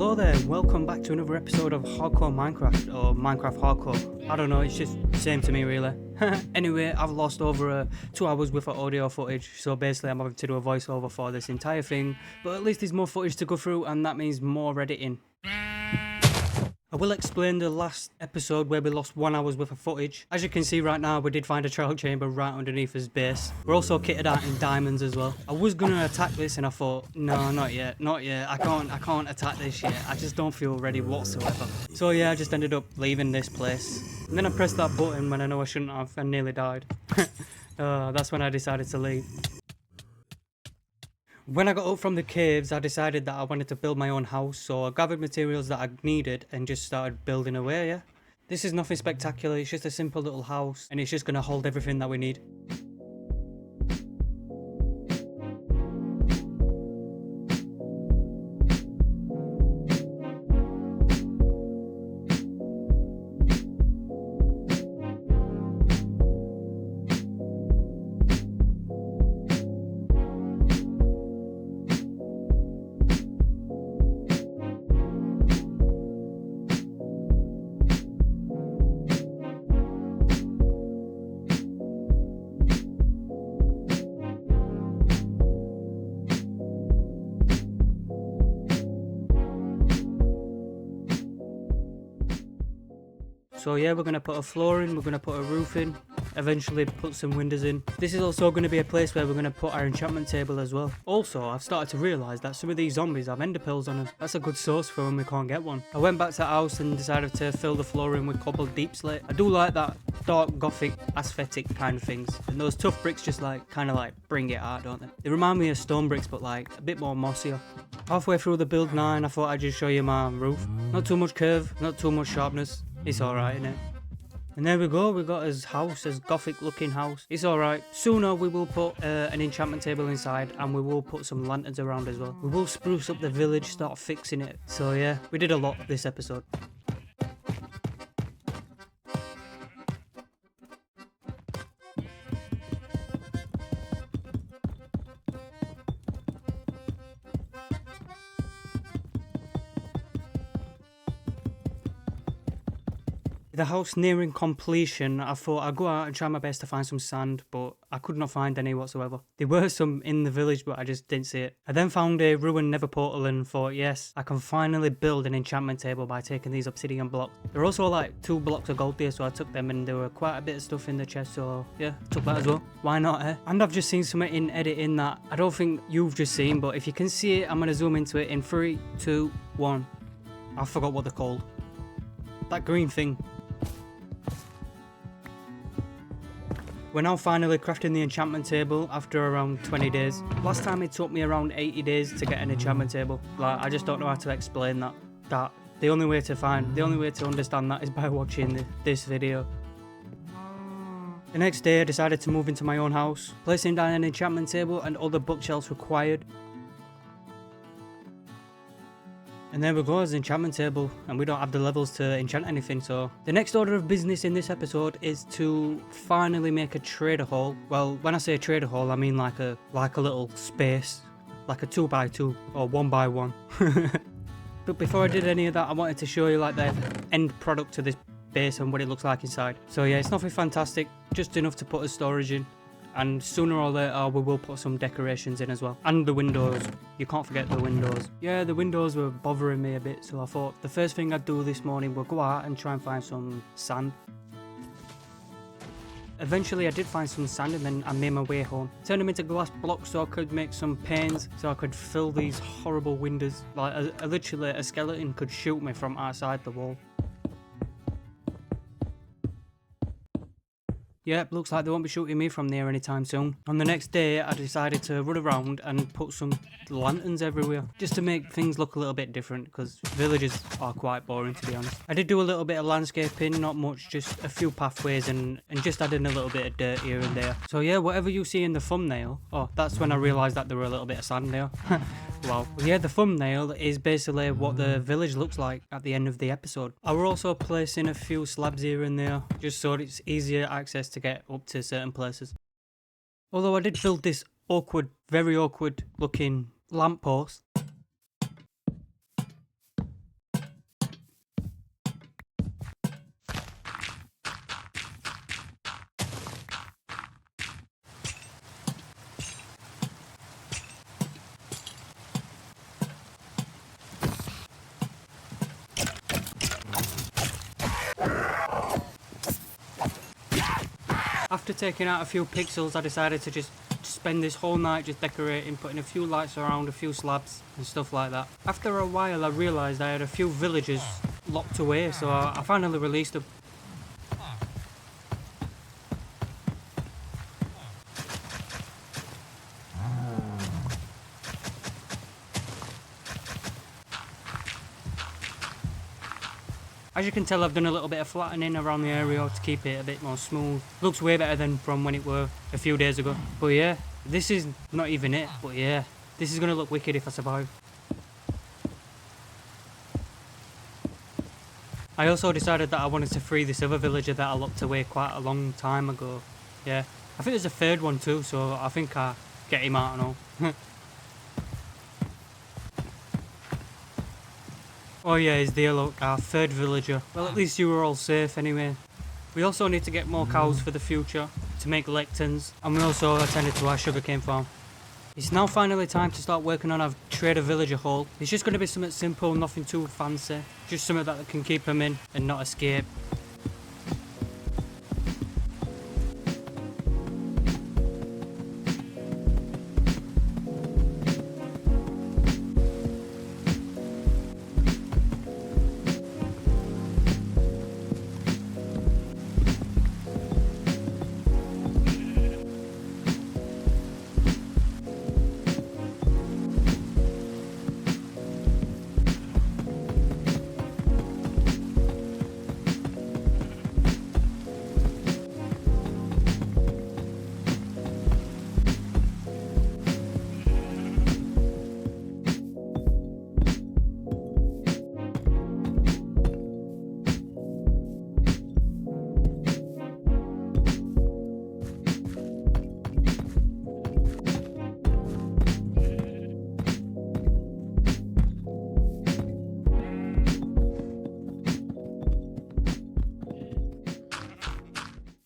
Hello there, and welcome back to another episode of Hardcore Minecraft, or Minecraft Hardcore. I don't know, it's just the same to me really. Anyway, I've lost over 2 hours worth of audio footage, so basically I'm having to do a voiceover for this entire thing, but at least there's more footage to go through, and that means more editing. I will explain the last episode where we lost 1 hour's worth of footage. As you can see right now, we did find a trial chamber right underneath his base. We're also kitted out in diamonds as well. I was gonna attack this and I thought, no, not yet. I can't attack this yet. I just don't feel ready whatsoever. So yeah, I just ended up leaving this place. And then I pressed that button when I know I shouldn't have and nearly died. That's when I decided to leave. When I got up from the caves, I decided that I wanted to build my own house, so I gathered materials that I needed and just started building away, yeah. This is nothing spectacular, it's just a simple little house, and it's just going to hold everything that we need. So yeah, we're going to put a floor in, we're going to put a roof in, eventually put some windows in. This is also going to be a place where we're going to put our enchantment table as well. Also, I've started to realise that some of these zombies have ender pearls on them. That's a good source for when we can't get one. I went back to the house and decided to fill the floor in with cobbled deep slate. I do like that dark gothic aesthetic kind of things. And those tough bricks just kind of bring it out, don't they? They remind me of stone bricks, but a bit more mossier. Halfway through the build 9, I thought I'd just show you my roof. Not too much curve, not too much sharpness. It's alright, innit? And there we go, we got his house, his gothic looking house. It's alright. Sooner we will put an enchantment table inside, and we will put some lanterns around as well. We will spruce up the village, start fixing it. So yeah, we did a lot this episode. The house nearing completion, I thought I'd go out and try my best to find some sand, but I could not find any whatsoever. There were some in the village, but I just didn't see it. I then found a ruined nether portal and thought, yes, I can finally build an enchantment table by taking these obsidian blocks. There were also 2 blocks of gold there, so I took them, and there were quite a bit of stuff in the chest, so yeah, took that as well. Why not, eh? And I've just seen something in editing that I don't think you've just seen, but if you can see it, I'm going to zoom into it in 3, 2, 1. I forgot what they're called. That green thing. We're now finally crafting the enchantment table after around 20 days. Last time it took me around 80 days to get an enchantment table. I just don't know how to explain that. The only way to understand that is by watching this video. The next day I decided to move into my own house, placing down an enchantment table and all the bookshelves required. And there we go, as an enchantment table, and we don't have the levels to enchant anything, so... The next order of business in this episode is to finally make a trader hall. Well, when I say a trader hall, I mean like a little space, like a 2x2 or 1x1. But before I did any of that, I wanted to show you the end product to this base and what it looks like inside. So yeah, it's nothing fantastic, just enough to put a storage in. And sooner or later we will put some decorations in as well. And the windows. You can't forget the windows. Yeah, the windows were bothering me a bit, so I thought the first thing I'd do this morning was go out and try and find some sand. Eventually I did find some sand, and then I made my way home. Turned them into glass blocks so I could make some panes, so I could fill these horrible windows. Literally a skeleton could shoot me from outside the wall. Yep, looks like they won't be shooting me from there anytime soon. On the next day, I decided to run around and put some lanterns everywhere, just to make things look a little bit different, because villages are quite boring, to be honest. I did do a little bit of landscaping, not much, just a few pathways and just adding a little bit of dirt here and there. So yeah, whatever you see in the thumbnail, oh, that's when I realised that there were a little bit of sand there. Wow. Yeah, the thumbnail is basically what the village looks like at the end of the episode. I will also placing a few slabs here and there, just so it's easier access to get up to certain places. Although I did build this very awkward looking lamppost. After taking out a few pixels, I decided to just spend this whole night just decorating, putting a few lights around, a few slabs and stuff like that. After a while I realised I had a few villagers locked away, so I finally released them. As you can tell, I've done a little bit of flattening around the area to keep it a bit more smooth. Looks way better than from when it were a few days ago. But yeah, this is not even it, but yeah, this is going to look wicked if I survive. I also decided that I wanted to free this other villager that I locked away quite a long time ago. Yeah, I think there's a third one too, so I think I get him out and all. Oh yeah, he's there, look, our third villager. Well, at least you were all safe anyway. We also need to get more cows for the future to make lectins, and we also attended to our sugarcane farm. It's now finally time to start working on our trader villager hall. It's just going to be something simple, nothing too fancy. Just something that can keep them in and not escape.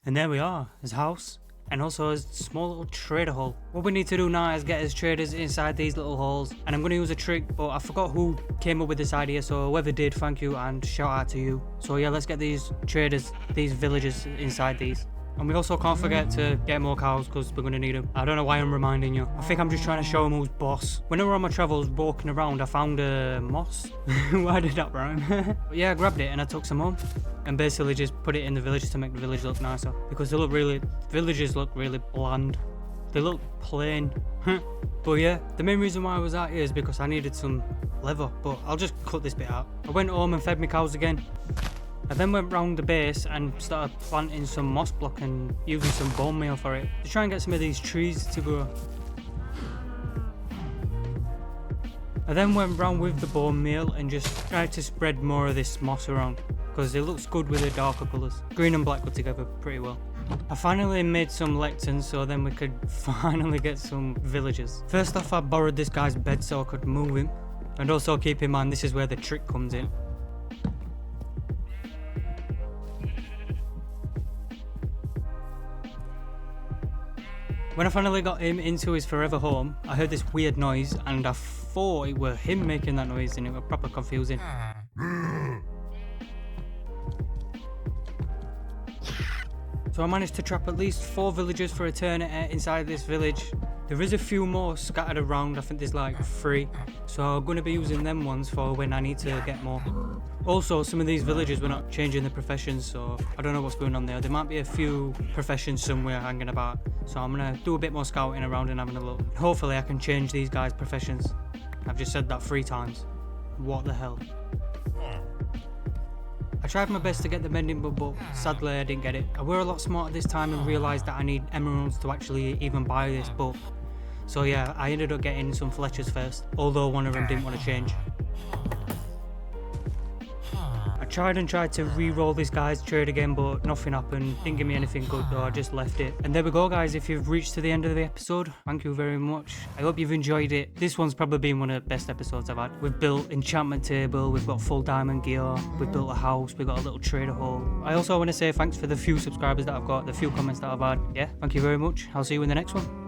And there we are, his house, and also his small little trader hall. What we need to do now is get his traders inside these little halls, and I'm going to use a trick, but I forgot who came up with this idea, so whoever did, thank you and shout out to you. So yeah, let's get these traders, these villagers inside these. And we also can't forget to get more cows because we're going to need them. I don't know why I'm reminding you. I think I'm just trying to show him who's boss. When I were on my travels walking around, I found a moss. Why did that rhyme? But yeah, I grabbed it and I took some home. And basically just put it in the village to make the village look nicer. Because they look really, villages look really bland. They look plain. But yeah, the main reason why I was out here is because I needed some leather. But I'll just cut this bit out. I went home and fed my cows again. I then went round the base and started planting some moss block and using some bone meal for it to try and get some of these trees to grow. I then went round with the bone meal and just tried to spread more of this moss around because it looks good with the darker colours. Green and black go together pretty well. I finally made some lectins so then we could finally get some villagers. First off, I borrowed this guy's bed so I could move him, and also keep in mind this is where the trick comes in. When I finally got him into his forever home, I heard this weird noise and I thought it were him making that noise and it was proper confusing. So I managed to trap at least 4 villagers for eternity inside this village. There is a few more scattered around, I think there's like 3. So I'm going to be using them ones for when I need to get more. Also, some of these villagers were not changing their professions, so I don't know what's going on there. There might be a few professions somewhere hanging about. So I'm going to do a bit more scouting around and having a look. Hopefully I can change these guys' professions. I've just said that 3 times. What the hell? I tried my best to get the mending book, but sadly I didn't get it. I were a lot smarter this time and realised that I need emeralds to actually even buy this book. So yeah, I ended up getting some Fletchers first, although one of them didn't want to change. I tried to re-roll this guy's trade again, but nothing happened. Didn't give me anything good, though. I just left it. And there we go, guys. If you've reached to the end of the episode, thank you very much. I hope you've enjoyed it. This one's probably been one of the best episodes I've had. We've built enchantment table, we've got full diamond gear, we've built a house, we've got a little trader hall. I also want to say thanks for the few subscribers that I've got, the few comments that I've had. Yeah, thank you very much. I'll see you in the next one.